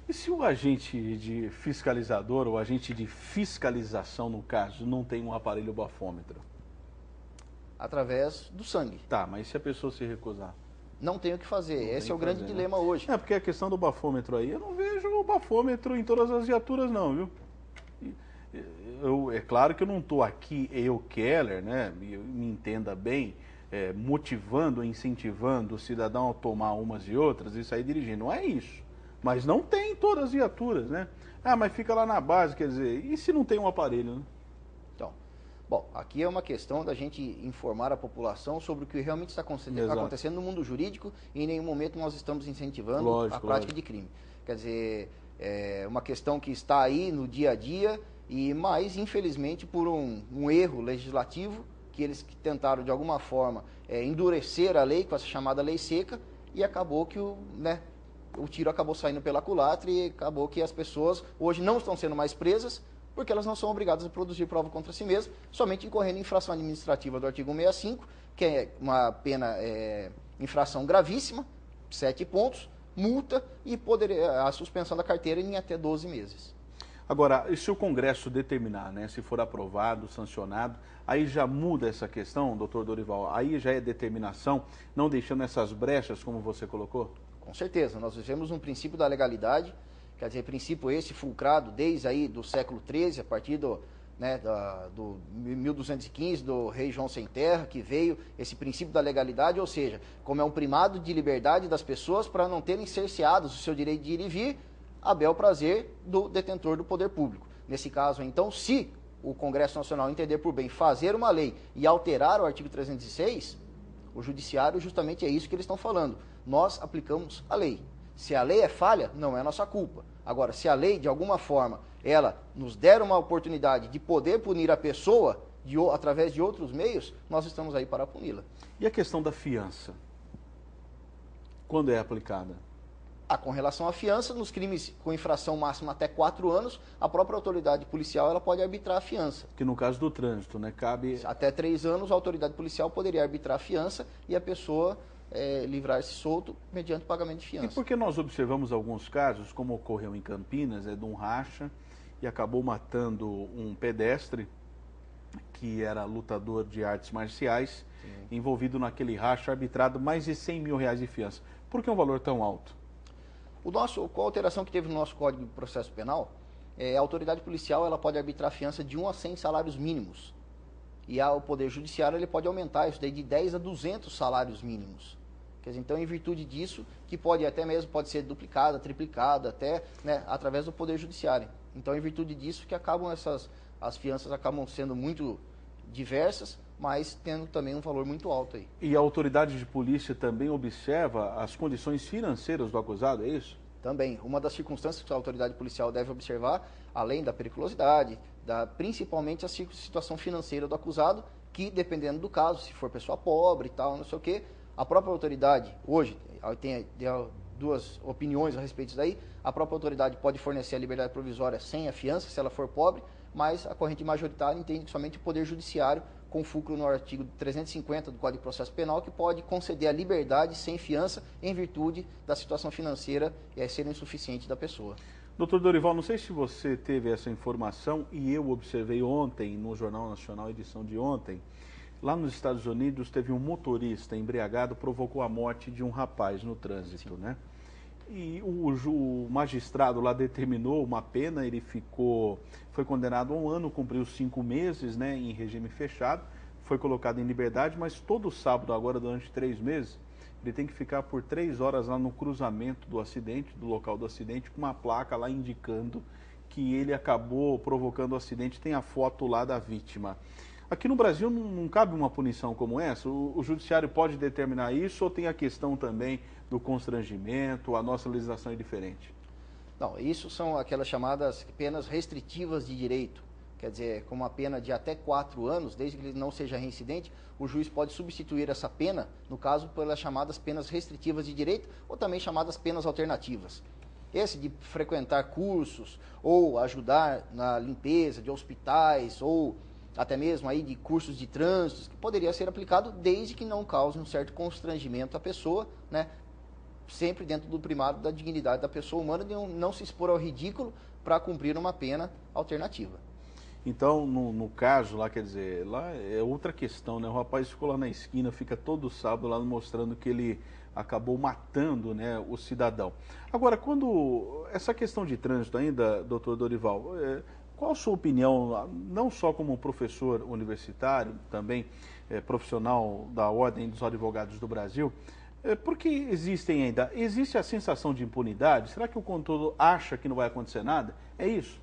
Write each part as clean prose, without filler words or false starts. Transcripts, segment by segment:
E se o agente de fiscalizador, ou agente de fiscalização, no caso, não tem um aparelho bafômetro? Através do sangue. Tá, mas se a pessoa se recusar? Não tem o que fazer. Não Esse tem é o o que grande fazer, né? dilema hoje. É, porque a questão do bafômetro aí, eu não vejo o bafômetro em todas as viaturas não, viu? É claro que eu não estou aqui, eu, Keller, né, me entenda bem, motivando, incentivando o cidadão a tomar umas e outras e sair dirigindo. Não é isso. Mas não tem em todas as viaturas, né? Ah, mas fica lá na base, quer dizer, e se não tem um aparelho, né? Então, bom, aqui é uma questão da gente informar a população sobre o que realmente está Exato. acontecendo no mundo jurídico e em nenhum momento nós estamos incentivando Lógico, a prática lógico. de crime. Quer dizer, é uma questão que está aí no dia a dia e mais, infelizmente, por um erro legislativo que eles tentaram de alguma forma endurecer a lei com essa chamada lei seca e acabou que o tiro acabou saindo pela culatra e acabou que as pessoas hoje não estão sendo mais presas porque elas não são obrigadas a produzir prova contra si mesmas, somente incorrendo em infração administrativa do artigo 165, que é uma pena, infração gravíssima, 7 pontos, multa e a suspensão da carteira em até 12 meses. Agora, e se o Congresso determinar, né, se for aprovado, sancionado, aí já muda essa questão, doutor Dorival? Aí já é determinação, não deixando essas brechas, como você colocou? Com certeza, nós vivemos um princípio da legalidade, quer dizer, princípio esse fulcrado desde aí do século XIII, a partir do 1215, do rei João Sem Terra, que veio esse princípio da legalidade, ou seja, como é um primado de liberdade das pessoas para não terem cerceados o seu direito de ir e vir, a bel prazer do detentor do poder público. Nesse caso, então, se o Congresso Nacional entender por bem fazer uma lei e alterar o artigo 306, o judiciário justamente é isso que eles estão falando. Nós aplicamos a lei. Se a lei é falha, não é nossa culpa. Agora, se a lei, de alguma forma, ela nos der uma oportunidade de poder punir a pessoa através de outros meios, nós estamos aí para puni-la. E a questão da fiança? Quando é aplicada? Com relação à fiança, nos crimes com infração máxima até 4 anos, a própria autoridade policial ela pode arbitrar a fiança. Que no caso do trânsito, né, cabe... Até 3 anos, a autoridade policial poderia arbitrar a fiança e a pessoa livrar-se solto mediante pagamento de fiança. E porque nós observamos alguns casos, como ocorreu em Campinas, de um racha e acabou matando um pedestre que era lutador de artes marciais, envolvido naquele racha, arbitrado mais de R$100 mil de fiança. Por que um valor tão alto? Com a alteração que teve no nosso Código de Processo Penal, a autoridade policial ela pode arbitrar fiança de 1 a 100 salários mínimos. E o Poder Judiciário ele pode aumentar isso daí de 10 a 200 salários mínimos. Quer dizer, então, em virtude disso, que pode ser duplicada, triplicada, até através do Poder Judiciário. Então, em virtude disso que as fianças acabam sendo muito diversas, mas tendo também um valor muito alto aí. E a autoridade de polícia também observa as condições financeiras do acusado, é isso? Também, uma das circunstâncias que a autoridade policial deve observar, além da periculosidade, principalmente a situação financeira do acusado, que dependendo do caso, se for pessoa pobre e tal, não sei o quê, a própria autoridade, hoje, tem duas opiniões a respeito disso daí, a própria autoridade pode fornecer a liberdade provisória sem a fiança, se ela for pobre, mas a corrente majoritária entende que somente o Poder Judiciário, com fulcro no artigo 350 do Código de Processo Penal, que pode conceder a liberdade sem fiança em virtude da situação financeira ser insuficiente da pessoa. Doutor Dorival, não sei se você teve essa informação e eu observei ontem no Jornal Nacional, edição de ontem, lá nos Estados Unidos teve um motorista embriagado, provocou a morte de um rapaz no trânsito, Sim. né? E o magistrado lá determinou uma pena, ele foi condenado a 1 ano, cumpriu 5 meses, né, em regime fechado, foi colocado em liberdade, mas todo sábado agora, durante 3 meses, ele tem que ficar por 3 horas lá no cruzamento do acidente, do local do acidente, com uma placa lá indicando que ele acabou provocando o acidente, tem a foto lá da vítima. Aqui no Brasil não cabe uma punição como essa? O judiciário pode determinar isso ou tem a questão também do constrangimento, a nossa legislação é diferente? Não, isso são aquelas chamadas penas restritivas de direito. Quer dizer, com uma pena de até 4 anos, desde que ele não seja reincidente, o juiz pode substituir essa pena, no caso, pelas chamadas penas restritivas de direito ou também chamadas penas alternativas. Esse de frequentar cursos ou ajudar na limpeza de hospitais ou até mesmo aí de cursos de trânsito, que poderia ser aplicado desde que não cause um certo constrangimento à pessoa, né? sempre dentro do primado da dignidade da pessoa humana, de não se expor ao ridículo para cumprir uma pena alternativa. Então, no caso lá, quer dizer, lá é outra questão, né? O rapaz ficou lá na esquina, fica todo sábado lá mostrando que ele acabou matando, né, o cidadão. Agora, quando essa questão de trânsito ainda, doutor Dorival, qual a sua opinião, não só como professor universitário, também profissional da Ordem dos Advogados do Brasil, porque existe a sensação de impunidade? Será que o condutor acha que não vai acontecer nada? É isso?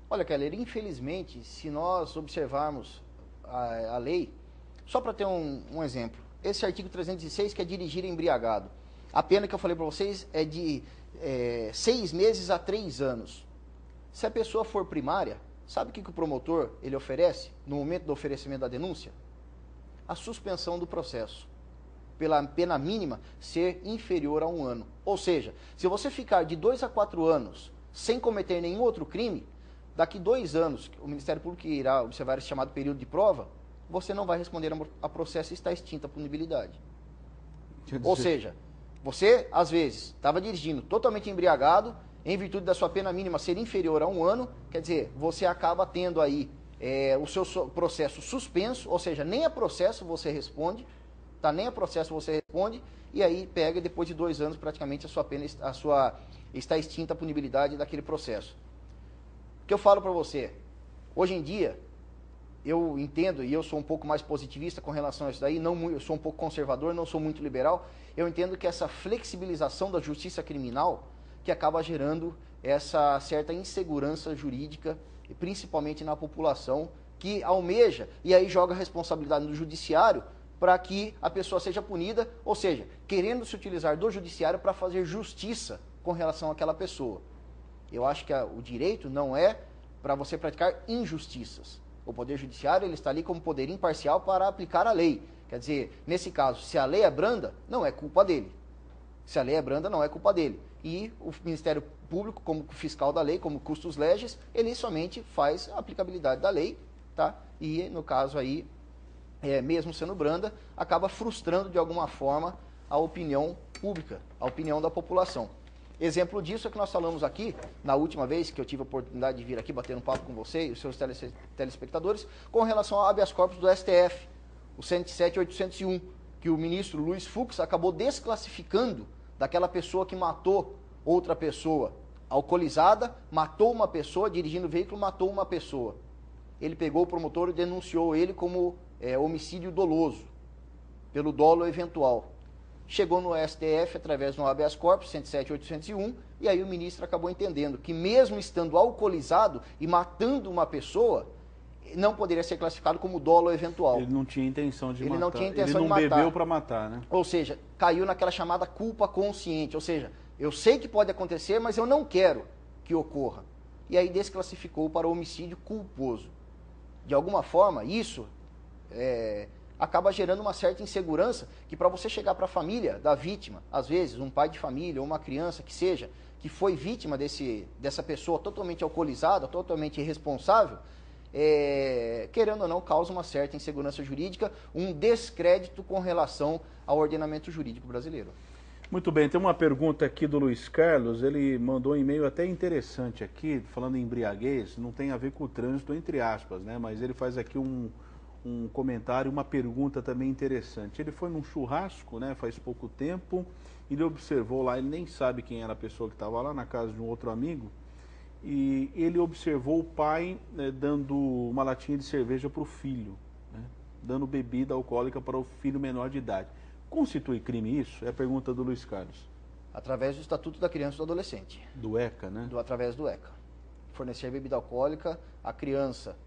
Olha, Keller, infelizmente, se nós observarmos a lei, só para ter um exemplo, esse artigo 306, que é dirigir embriagado, a pena que eu falei para vocês é de 6 meses a 3 anos. Se a pessoa for primária, sabe o que o promotor ele oferece no momento do oferecimento da denúncia? A suspensão do processo, pela pena mínima ser inferior a 1 ano. Ou seja, se você ficar de 2 a 4 anos sem cometer nenhum outro crime, daqui 2 anos, o Ministério Público irá observar esse chamado período de prova, você não vai responder a processo e está extinta a punibilidade. Ou seja, você, às vezes, estava dirigindo totalmente embriagado, em virtude da sua pena mínima ser inferior a 1 ano, quer dizer, você acaba tendo aí o seu processo suspenso, ou seja, nem a processo você responde, tá? Nem a processo você responde, e aí pega, depois de 2 anos, praticamente a sua pena, está extinta a punibilidade daquele processo. O que eu falo para você, hoje em dia, eu entendo, e eu sou um pouco mais positivista com relação a isso daí, eu sou um pouco conservador, não sou muito liberal, eu entendo que essa flexibilização da justiça criminal, que acaba gerando essa certa insegurança jurídica, principalmente na população, que almeja, e aí joga a responsabilidade no judiciário, para que a pessoa seja punida, ou seja, querendo se utilizar do judiciário para fazer justiça com relação àquela pessoa. Eu acho que o direito não é para você praticar injustiças. O Poder Judiciário ele está ali como poder imparcial para aplicar a lei. Quer dizer, nesse caso, se a lei é branda, não é culpa dele. Se a lei é branda, não é culpa dele. E o Ministério Público, como fiscal da lei, como custos legis, ele somente faz a aplicabilidade da lei, tá? E, no caso aí, mesmo sendo branda, acaba frustrando de alguma forma a opinião pública, a opinião da população. Exemplo disso é que nós falamos aqui, na última vez que eu tive a oportunidade de vir aqui bater um papo com você e os seus telespectadores, com relação ao habeas corpus do STF, o 107.801, que o ministro Luiz Fux acabou desclassificando daquela pessoa que matou outra pessoa alcoolizada, matou uma pessoa, dirigindo o veículo, matou uma pessoa. Ele pegou o promotor e denunciou ele como homicídio doloso, pelo dolo eventual. Chegou no STF através do habeas corpus 107.801 e aí o ministro acabou entendendo que mesmo estando alcoolizado e matando uma pessoa, não poderia ser classificado como dolo eventual. Ele não tinha intenção de matar. Ele não tinha intenção de matar. Ele não bebeu para matar, né? Ou seja, caiu naquela chamada culpa consciente. Ou seja, eu sei que pode acontecer, mas eu não quero que ocorra. E aí desclassificou para homicídio culposo. De alguma forma, isso acaba gerando uma certa insegurança que para você chegar para a família da vítima, às vezes um pai de família ou uma criança que seja, que foi vítima dessa pessoa totalmente alcoolizada, totalmente irresponsável, querendo ou não, causa uma certa insegurança jurídica, um descrédito com relação ao ordenamento jurídico brasileiro. Muito bem, tem uma pergunta aqui do Luiz Carlos, ele mandou um e-mail até interessante aqui, falando em embriaguez, não tem a ver com o trânsito, entre aspas, né? Mas ele faz aqui um comentário, uma pergunta também interessante. Ele foi num churrasco, né, faz pouco tempo, ele observou lá, ele nem sabe quem era a pessoa que estava lá, na casa de um outro amigo, e ele observou o pai dando uma latinha de cerveja para o filho, né, dando bebida alcoólica para o filho menor de idade. Constitui crime isso? É a pergunta do Luiz Carlos. Através do Estatuto da Criança e do Adolescente. Do ECA, né? Através do ECA. Fornecer bebida alcoólica à criança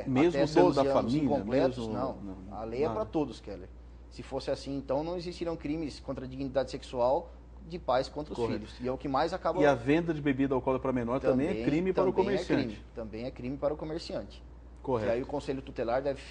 mesmo até sendo 12 da anos família, incompletos, mesmo, não. A lei é para todos, Keller. Se fosse assim, então não existiriam crimes contra a dignidade sexual de pais contra os filhos. E é o que mais acaba... E a venda de bebida alcoólica para menor também é crime para o comerciante. Também é crime para o comerciante. Correto. E aí o Conselho Tutelar deve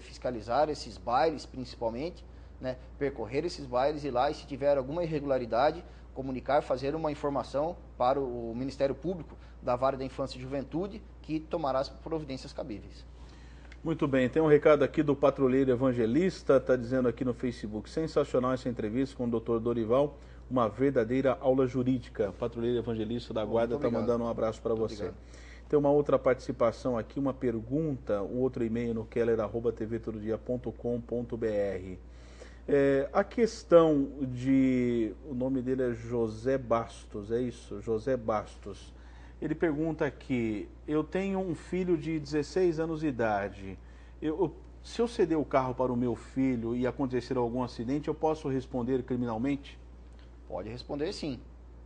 fiscalizar esses bailes, principalmente, né, percorrer esses bailes e lá, e se tiver alguma irregularidade, comunicar, fazer uma informação para o Ministério Público da Vara da Infância e Juventude, que tomará as providências cabíveis. Muito bem, tem um recado aqui do Patrulheiro Evangelista, está dizendo aqui no Facebook, sensacional essa entrevista com o Dr. Dorival, uma verdadeira aula jurídica. Patrulheiro Evangelista da Guarda está mandando um abraço para você. Obrigado. Tem uma outra participação aqui, uma pergunta, um outro e-mail no keller@tvtododia.com.br. A questão de... O nome dele é José Bastos, é isso? José Bastos. Ele pergunta aqui, eu tenho um filho de 16 anos de idade. Se eu ceder o carro para o meu filho e acontecer algum acidente, eu posso responder criminalmente? Pode responder sim.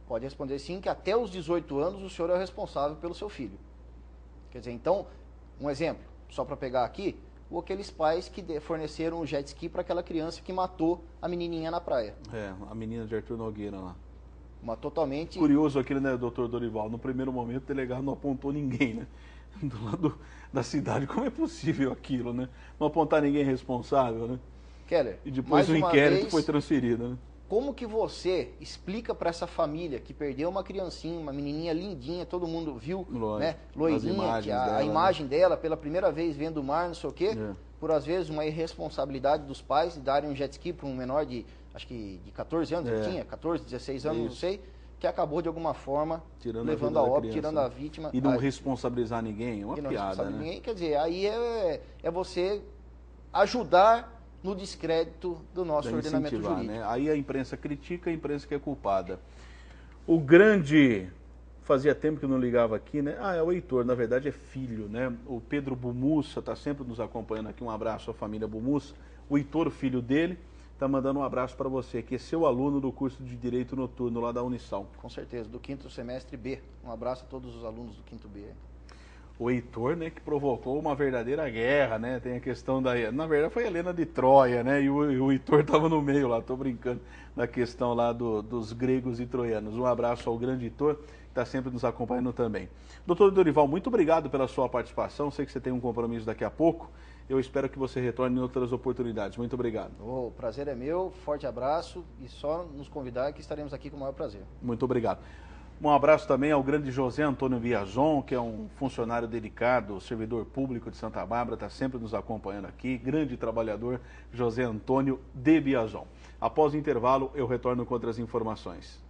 Pode responder sim, que até os 18 anos o senhor é o responsável pelo seu filho. Quer dizer, então, um exemplo, só para pegar aqui, aqueles pais que forneceram um jet ski para aquela criança que matou a menininha na praia. A menina de Arthur Nogueira lá. Uma totalmente... Curioso aquilo, né, doutor Dorival? No primeiro momento, o delegado não apontou ninguém, né? Do lado da cidade. Como é possível aquilo, né? Não apontar ninguém responsável, né? Keller, e depois o inquérito foi transferido, né? Como que você explica para essa família que perdeu uma criancinha, uma menininha lindinha, todo mundo viu, né? Loirinha, que a imagem dela, pela primeira vez vendo o mar, não sei o quê, por às vezes uma irresponsabilidade dos pais de darem um jet ski para um menor de, acho que de 14 anos, ele tinha 14, 16 anos, não sei, que acabou de alguma forma levando a óbito, tirando a vítima. E não responsabilizar ninguém, é uma piada, né? Ninguém, quer dizer, aí é você ajudar no descrédito do nosso ordenamento jurídico. Né? Aí a imprensa critica, a imprensa que é culpada. O grande... Fazia tempo que eu não ligava aqui, né? É o Heitor, na verdade é filho, né? O Pedro Bumussa está sempre nos acompanhando aqui, um abraço à família Bumussa. O Heitor, filho dele, está mandando um abraço para você, que é seu aluno do curso de Direito Noturno lá da Unisal. Com certeza, do 5º semestre B. Um abraço a todos os alunos do 5º B. O Heitor, né, que provocou uma verdadeira guerra, né? Tem a questão da... Na verdade foi a Helena de Troia, né? E o Heitor estava no meio lá, tô brincando, da questão lá dos gregos e troianos. Um abraço ao grande Heitor, que está sempre nos acompanhando também. Doutor Dorival, muito obrigado pela sua participação. Sei que você tem um compromisso daqui a pouco. Eu espero que você retorne em outras oportunidades. Muito obrigado. O prazer é meu, forte abraço e só nos convidar que estaremos aqui com o maior prazer. Muito obrigado. Um abraço também ao grande José Antônio Biazon, que é um funcionário dedicado, servidor público de Santa Bárbara, está sempre nos acompanhando aqui. Grande trabalhador, José Antônio de Biazon. Após o intervalo, eu retorno com outras informações.